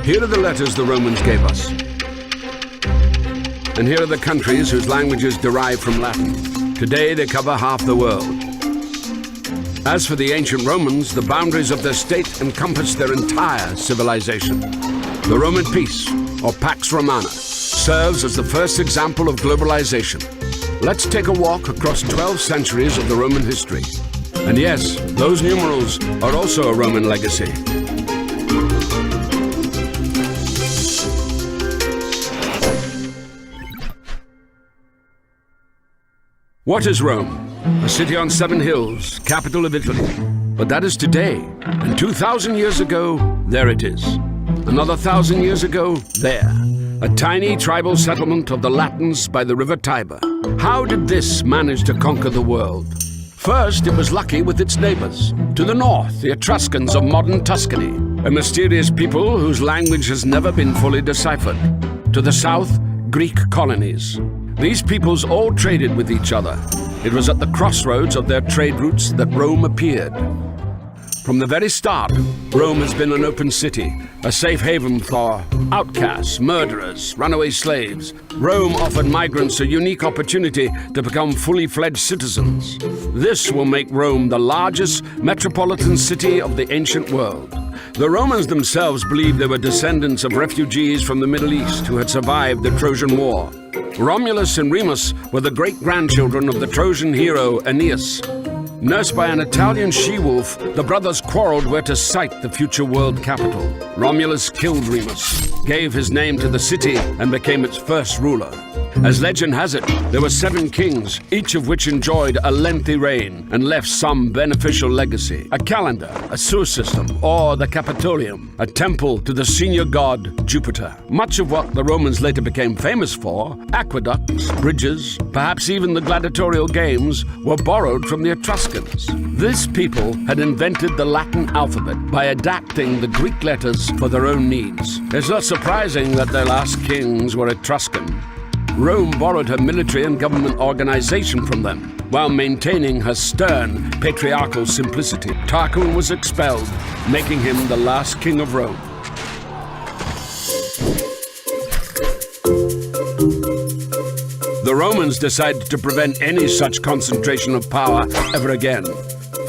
Here are the letters the Romans gave us. And here are the countries whose languages derive from Latin. Today they cover half the world. As for the ancient Romans, the boundaries of their state encompassed their entire civilization. The Roman peace, or Pax Romana, serves as the first example of globalization. Let's take a walk across 12 centuries of the Roman history. And yes, those numerals are also a Roman legacy. What is Rome? A city on 7 hills, capital of Italy. But that is today. And 2,000 years ago, there it is. Another 1,000 years ago, there. A tiny tribal settlement of the Latins by the river Tiber. How did this manage to conquer the world? First, it was lucky with its neighbors. To the north, the Etruscans of modern Tuscany, a mysterious people whose language has never been fully deciphered. To the south, Greek colonies. These peoples all traded with each other. It was at the crossroads of their trade routes that Rome appeared. From the very start, Rome has been an open city, a safe haven for outcasts, murderers, runaway slaves. Rome offered migrants a unique opportunity to become fully fledged citizens. This will make Rome the largest metropolitan city of the ancient world. The Romans themselves believed they were descendants of refugees from the Middle East who had survived the Trojan War. Romulus and Remus were the great-grandchildren of the Trojan hero Aeneas. Nursed by an Italian she-wolf, the brothers quarreled where to site the future world capital. Romulus killed Remus, gave his name to the city, and became its first ruler. As legend has it, there were 7 kings, each of which enjoyed a lengthy reign and left some beneficial legacy. A calendar, a sewer system, or the Capitolium, a temple to the senior god Jupiter. Much of what the Romans later became famous for, aqueducts, bridges, perhaps even the gladiatorial games, were borrowed from the Etruscans. This people had invented the Latin alphabet by adapting the Greek letters for their own needs. It's not surprising that their last kings were Etruscan. Rome borrowed her military and government organization from them, while maintaining her stern, patriarchal simplicity. Tarquin was expelled, making him the last king of Rome. The Romans decided to prevent any such concentration of power ever again.